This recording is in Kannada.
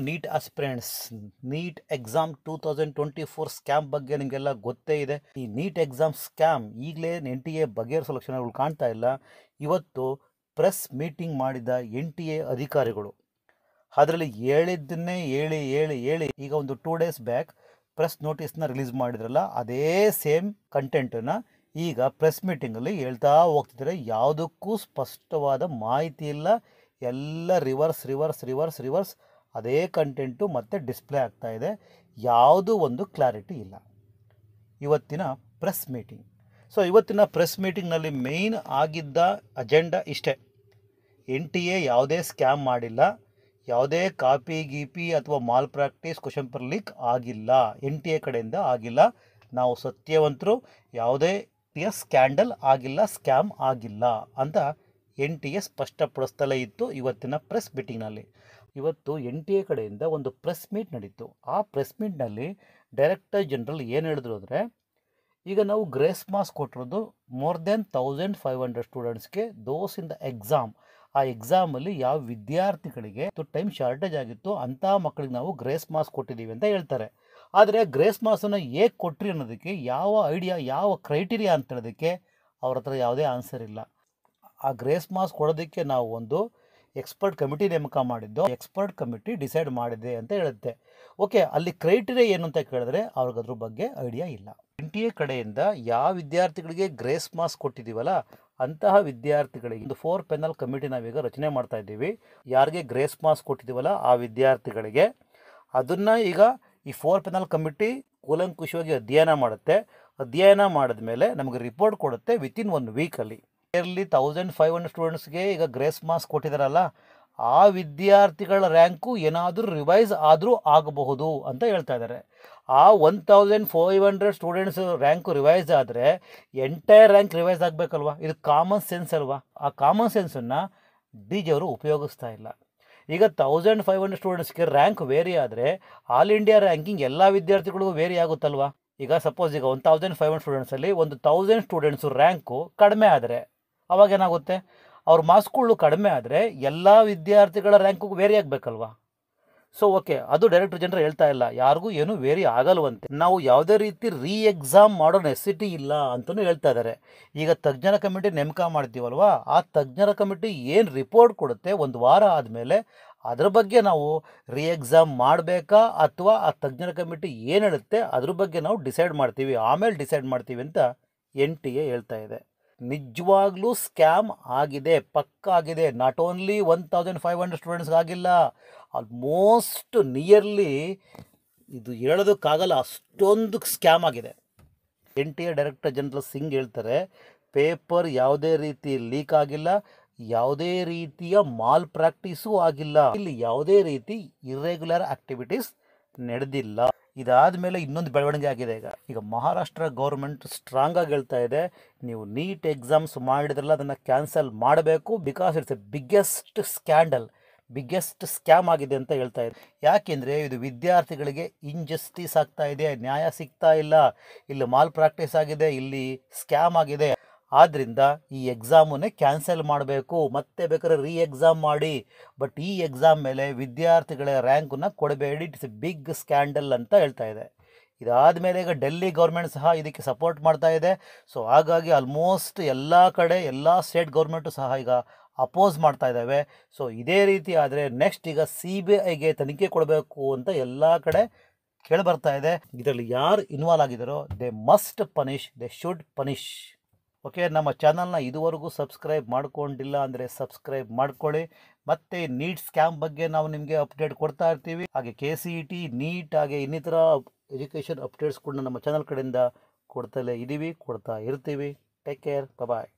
Neat aspirants. NEET exam 2024 scam ಬಗ್ಗೆ ನಿಮಗೆಲ್ಲ ಗೊತ್ತೇ ಇದೆ. ಈ ನೀಟ್ ಎಕ್ಸಾಮ್ ಸ್ಕ್ಯಾಮ್ ಈಗಲೇ NTA ಬಗೆಹರಿಸೋ ಲಕ್ಷಣಗಳು ಕಾಣ್ತಾ ಇಲ್ಲ. ಇವತ್ತು ಪ್ರೆಸ್ ಮೀಟಿಂಗ್ ಮಾಡಿದ NTA ಅಧಿಕಾರಿಗಳು ಅದರಲ್ಲಿ ಹೇಳಿದ್ದನ್ನೇ ಹೇಳಿ ಈಗ ಒಂದು 2 ಡೇಸ್ ಬ್ಯಾಕ್ ಪ್ರೆಸ್ ನೋಟಿಸ್ನ ರಿಲೀಸ್ ಮಾಡಿದ್ರಲ್ಲ, ಅದೇ ಸೇಮ್ ಕಂಟೆಂಟನ್ನು ಈಗ ಪ್ರೆಸ್ ಮೀಟಿಂಗಲ್ಲಿ ಹೇಳ್ತಾ ಹೋಗ್ತಿದ್ದಾರೆ. ಯಾವುದಕ್ಕೂ ಸ್ಪಷ್ಟವಾದ ಮಾಹಿತಿ ಇಲ್ಲ, ಎಲ್ಲ ರಿವರ್ಸ್ ಅದೇ ಕಂಟೆಂಟು ಮತ್ತೆ ಡಿಸ್ಪ್ಲೇ ಆಗ್ತಾ ಇದೆ. ಯಾವುದೂ ಒಂದು ಕ್ಲಾರಿಟಿ ಇಲ್ಲ ಇವತ್ತಿನ ಪ್ರೆಸ್ ಮೀಟಿಂಗ್. ಸೊ ಇವತ್ತಿನ ಪ್ರೆಸ್ ಮೀಟಿಂಗ್ನಲ್ಲಿ ಮೇಯ್ನ್ ಆಗಿದ್ದ ಅಜೆಂಡಾ ಇಷ್ಟೇ: NTA ಯಾವುದೇ ಸ್ಕ್ಯಾಮ್ ಮಾಡಿಲ್ಲ, ಯಾವುದೇ ಕಾಪಿ ಅಥವಾ mall practice question paper leak ಆಗಿಲ್ಲ, NTA ಕಡೆಯಿಂದ ಆಗಿಲ್ಲ, ನಾವು ಸತ್ಯವಂತರು, ಯಾವುದೇ ಸ್ಕ್ಯಾಂಡಲ್ ಆಗಿಲ್ಲ, ಸ್ಕ್ಯಾಮ್ ಆಗಿಲ್ಲ ಅಂತ NTA ಸ್ಪಷ್ಟಪಡಿಸ್ತಲೇ ಇತ್ತು ಇವತ್ತಿನ ಪ್ರೆಸ್ ಮೀಟಿಂಗ್ನಲ್ಲಿ. ಇವತ್ತು NTA ಕಡೆಯಿಂದ ಒಂದು ಪ್ರೆಸ್ ಮೀಟ್ ನಡೀತು. ಆ ಪ್ರೆಸ್ ಮೀಟ್ನಲ್ಲಿ ಡೈರೆಕ್ಟರ್ ಜನರಲ್ ಏನು ಹೇಳಿದ್ರು ಅಂದರೆ, ಈಗ ನಾವು ಗ್ರೇಸ್ ಮಾರ್ಕ್ಸ್ ಕೊಟ್ಟಿರೋದು ಮೋರ್ ದೆನ್ 1500 ಸ್ಟೂಡೆಂಟ್ಸ್ಗೆ ದೋಸ್ ಇನ್ ದ ಎಕ್ಸಾಮ್. ಆ ಎಕ್ಸಾಮಲ್ಲಿ ಯಾವ ವಿದ್ಯಾರ್ಥಿಗಳಿಗೆ ಟೈಮ್ ಶಾರ್ಟೇಜ್ ಆಗಿತ್ತು ಅಂಥ ಮಕ್ಕಳಿಗೆ ನಾವು ಗ್ರೇಸ್ ಮಾರ್ಕ್ಸ್ ಕೊಟ್ಟಿದ್ದೀವಿ ಅಂತ ಹೇಳ್ತಾರೆ. ಆದರೆ ಗ್ರೇಸ್ ಮಾರ್ಕ್ಸನ್ನು ಹೇಗೆ ಕೊಟ್ರಿ ಅನ್ನೋದಕ್ಕೆ ಯಾವ ಐಡಿಯಾ, ಯಾವ ಕ್ರೈಟೀರಿಯಾ ಅಂತ ಹೇಳೋದಕ್ಕೆ ಅವ್ರ ಹತ್ರ ಯಾವುದೇ ಆನ್ಸರ್ ಇಲ್ಲ. ಆ ಗ್ರೇಸ್ ಮಾರ್ಕ್ಸ್ ಕೊಡೋದಕ್ಕೆ ನಾವು ಒಂದು ಎಕ್ಸ್ಪರ್ಟ್ ಕಮಿಟಿ ನೇಮಕ ಮಾಡಿದ್ದು, ಎಕ್ಸ್ಪರ್ಟ್ ಕಮಿಟಿ ಡಿಸೈಡ್ ಮಾಡಿದೆ ಅಂತ ಹೇಳುತ್ತೆ. ಓಕೆ, ಅಲ್ಲಿ ಕ್ರೈಟೀರಿಯಾ ಏನು ಅಂತ ಕೇಳಿದ್ರೆ ಅವ್ರಿಗೆ ಅದ್ರ ಬಗ್ಗೆ ಐಡಿಯಾ ಇಲ್ಲ. NTA ಕಡೆಯಿಂದ ಯಾವ ವಿದ್ಯಾರ್ಥಿಗಳಿಗೆ ಗ್ರೇಸ್ ಮಾರ್ಕ್ಸ್ ಕೊಟ್ಟಿದ್ದೀವಲ್ಲ ಅಂತಹ ವಿದ್ಯಾರ್ಥಿಗಳಿಗೆ ಒಂದು 4 ಪೆನಲ್ ಕಮಿಟಿ ನಾವೀಗ ರಚನೆ ಮಾಡ್ತಾ ಇದ್ದೀವಿ. ಯಾರಿಗೆ ಗ್ರೇಸ್ ಮಾರ್ಕ್ಸ್ ಕೊಟ್ಟಿದ್ದೀವಲ್ಲ ಆ ವಿದ್ಯಾರ್ಥಿಗಳಿಗೆ ಅದನ್ನು ಈಗ ಈ 4 ಪೆನಲ್ ಕಮಿಟಿ ಕೂಲಂಕುಷವಾಗಿ ಅಧ್ಯಯನ ಮಾಡುತ್ತೆ. ಅಧ್ಯಯನ ಮಾಡಿದ ಮೇಲೆ ನಮಗೆ ರಿಪೋರ್ಟ್ ಕೊಡುತ್ತೆ ವಿತಿನ್ 1 ವೀಕಲ್ಲಿ. ಇಯರ್ಲಿ 1500 ಸ್ಟೂಡೆಂಟ್ಸ್ಗೆ ಈಗ ಗ್ರೇಸ್ ಮಾರ್ಕ್ಸ್ ಕೊಟ್ಟಿದ್ದಾರಲ್ಲ, ಆ ವಿದ್ಯಾರ್ಥಿಗಳ ರ್ಯಾಂಕು ಏನಾದರೂ ರಿವೈಸ್ ಆದರೂ ಆಗಬಹುದು ಅಂತ ಹೇಳ್ತಾ ಇದ್ದಾರೆ. ಆ 1500 ಸ್ಟೂಡೆಂಟ್ಸ್ ರ್ಯಾಂಕು ರಿವೈಸ್ ಆದರೆ ಎಂಟೈರ್ ರ್ಯಾಂಕ್ ರಿವೈಸ್ ಆಗಬೇಕಲ್ವ? ಇದು ಕಾಮನ್ ಸೆನ್ಸ್ ಅಲ್ವಾ? ಆ ಕಾಮನ್ ಸೆನ್ಸನ್ನು DG ಅವರು ಉಪಯೋಗಿಸ್ತಾ ಇಲ್ಲ. ಈಗ 1500 ಸ್ಟೂಡೆಂಟ್ಸ್ಗೆ ರ್ಯಾಂಕ್ ವೇರಿ ಆದರೆ ಆಲ್ ಇಂಡಿಯಾ ರ್ಯಾಂಕಿಂಗ್ ಎಲ್ಲ ವಿದ್ಯಾರ್ಥಿಗಳಿಗೂ ವೇರಿ ಆಗುತ್ತಲ್ವ? ಈಗ ಸಪೋಸ್ ಈಗ 1500 ಸ್ಟೂಡೆಂಟ್ಸಲ್ಲಿ 1000 ಸ್ಟೂಡೆಂಟ್ಸು ರ್ಯಾಂಕು ಕಡಿಮೆ ಆದರೆ ಅವಾಗ ಏನಾಗುತ್ತೆ? ಅವ್ರ ಮಾರ್ಕ್ಸ್ಗಳು ಕಡಿಮೆ ಆದರೆ ಎಲ್ಲ ವಿದ್ಯಾರ್ಥಿಗಳ ರ್ಯಾಂಕು ವೇರಿ ಆಗಬೇಕಲ್ವ? ಸೊ ಓಕೆ, ಅದು ಡೈರೆಕ್ಟರ್ ಜನರಲ್ ಹೇಳ್ತಾ ಇಲ್ಲ, ಯಾರಿಗೂ ಏನು ವೇರಿ ಆಗಲ್ವಂತೆ. ನಾವು ಯಾವುದೇ ರೀತಿ ಎಕ್ಸಾಮ್ ಮಾಡೋ ನೆಸಿಟಿ ಇಲ್ಲ ಅಂತಲೂ ಹೇಳ್ತಾ ಇದ್ದಾರೆ. ಈಗ ತಜ್ಞರ ಕಮಿಟಿ ನೇಮಕ ಮಾಡ್ತೀವಲ್ವ, ಆ ತಜ್ಞರ ಕಮಿಟಿ ಏನು ರಿಪೋರ್ಟ್ ಕೊಡುತ್ತೆ 1 ವಾರ ಆದಮೇಲೆ ಅದ್ರ ಬಗ್ಗೆ ನಾವು ಎಕ್ಸಾಮ್ ಮಾಡಬೇಕಾ ಅಥವಾ ಆ ತಜ್ಞರ ಕಮಿಟಿ ಏನು ಹೇಳುತ್ತೆ ಅದ್ರ ಬಗ್ಗೆ ನಾವು ಡಿಸೈಡ್ ಮಾಡ್ತೀವಿ, ಆಮೇಲೆ ಡಿಸೈಡ್ ಮಾಡ್ತೀವಿ ಅಂತ NTA ಹೇಳ್ತಾ ಇದೆ. ನಿಜವಾಗ್ಲೂ ಸ್ಕ್ಯಾಮ್ ಆಗಿದೆ, ಪಕ್ಕಾ ಆಗಿದೆ. ನಾಟ್ ಓನ್ಲಿ 1500 ಸ್ಟೂಡೆಂಟ್ಸ್ಗೆ ಆಗಿಲ್ಲ, ಆಲ್ಮೋಸ್ಟ್ ನಿಯರ್ಲಿ ಇದು ಹೇಳೋದಕ್ಕಾಗಲ್ಲ ಅಷ್ಟೊಂದು ಸ್ಕ್ಯಾಮ್ ಆಗಿದೆ. NTA ಡೈರೆಕ್ಟರ್ ಜನರಲ್ ಸಿಂಗ್ ಹೇಳ್ತಾರೆ, ಪೇಪರ್ ಯಾವುದೇ ರೀತಿ ಲೀಕ್ ಆಗಿಲ್ಲ, ಯಾವುದೇ ರೀತಿಯ ಮಾಲ್ ಪ್ರಾಕ್ಟೀಸು ಆಗಿಲ್ಲ, ಇಲ್ಲಿ ಯಾವುದೇ ರೀತಿ ಇರ್ರೆಗ್ಯುಲರ್ ಆಕ್ಟಿವಿಟೀಸ್ ನಡೆದಿಲ್ಲ. ಇದಾದ ಮೇಲೆ ಇನ್ನೊಂದು ಬೆಳವಣಿಗೆ ಆಗಿದೆ. ಈಗ ಮಹಾರಾಷ್ಟ್ರ ಗೌರ್ಮೆಂಟ್ ಸ್ಟ್ರಾಂಗ್ ಆಗಿ ಹೇಳ್ತಾ ಇದೆ, ನೀವು ನೀಟ್ ಎಕ್ಸಾಮ್ಸ್ ಮಾಡಿದ್ರಲ್ಲ ಅದನ್ನು ಕ್ಯಾನ್ಸಲ್ ಮಾಡಬೇಕು, because it's A biggest scandal, biggest scam ಆಗಿದೆ ಅಂತ ಹೇಳ್ತಾ ಇದೆ. ಯಾಕೆಂದರೆ ಇದು ವಿದ್ಯಾರ್ಥಿಗಳಿಗೆ ಇಂಜಸ್ಟಿಸ್ ಆಗ್ತಾ ಇದೆ, ನ್ಯಾಯ ಸಿಗ್ತಾ ಇಲ್ಲ, ಇಲ್ಲಿ ಮಾಲ್ ಪ್ರಾಕ್ಟೀಸ್ ಆಗಿದೆ, ಇಲ್ಲಿ ಸ್ಕ್ಯಾಮ್ ಆಗಿದೆ. ಆದ್ದರಿಂದ ಈ ಎಕ್ಸಾಮನ್ನೇ ಕ್ಯಾನ್ಸಲ್ ಮಾಡಬೇಕು, ಮತ್ತೆ ಬೇಕಾದ್ರೆ ಎಕ್ಸಾಮ್ ಮಾಡಿ, ಬಟ್ ಈ ಎಕ್ಸಾಮ್ ಮೇಲೆ ವಿದ್ಯಾರ್ಥಿಗಳ ರ್ಯಾಂಕನ್ನು ಕೊಡಬೇಡಿ, ಇಟ್ಸ್ ಎ ಬಿಗ್ ಸ್ಕ್ಯಾಂಡಲ್ ಅಂತ ಹೇಳ್ತಾ ಇದೆ. ಇದಾದ ಮೇಲೆ ಈಗ ಡೆಲ್ಲಿ ಗೌರ್ಮೆಂಟ್ ಸಹ ಇದಕ್ಕೆ ಸಪೋರ್ಟ್ ಮಾಡ್ತಾ ಇದೆ. ಸೊ ಹಾಗಾಗಿ ಆಲ್ಮೋಸ್ಟ್ ಎಲ್ಲ ಕಡೆ ಎಲ್ಲ ಸ್ಟೇಟ್ ಗೌರ್ಮೆಂಟು ಸಹ ಈಗ ಅಪೋಸ್ ಮಾಡ್ತಾ ಇದ್ದಾವೆ. ಸೊ ಇದೇ ರೀತಿ ಆದರೆ ನೆಕ್ಸ್ಟ್ ಈಗ CBIಗೆ ತನಿಖೆ ಕೊಡಬೇಕು ಅಂತ ಎಲ್ಲ ಕಡೆ ಕೇಳಿಬರ್ತಾ ಇದೆ. ಇದರಲ್ಲಿ ಯಾರು ಇನ್ವಾಲ್ವ್ ಆಗಿದ್ದಾರೋ they must punish, they should punish. Okay, ನಮ್ಮ ಚಾನಲ್ನ ಇದುವರೆಗೂ ಸಬ್ಸ್ಕ್ರೈಬ್ ಮಾಡ್ಕೊಂಡಿಲ್ಲ ಅಂದರೆ ಸಬ್ಸ್ಕ್ರೈಬ್ ಮಾಡ್ಕೊಳ್ಳಿ. ಮತ್ತು ನೀಟ್ ಸ್ಕ್ಯಾಮ್ ಬಗ್ಗೆ ನಾವು ನಿಮಗೆ ಅಪ್ಡೇಟ್ ಕೊಡ್ತಾ ಇರ್ತೀವಿ. ಹಾಗೆ KCET, ನೀಟ್ ಹಾಗೆ ಇನ್ನಿತರ ಎಜುಕೇಷನ್ ಅಪ್ಡೇಟ್ಸ್ ಕೂಡ ನಮ್ಮ ಚಾನಲ್ ಕಡೆಯಿಂದ ಕೊಡ್ತಾ ಇರ್ತೀವಿ. ಟೇಕ್ ಕೇರ್, ಬಾಯ್.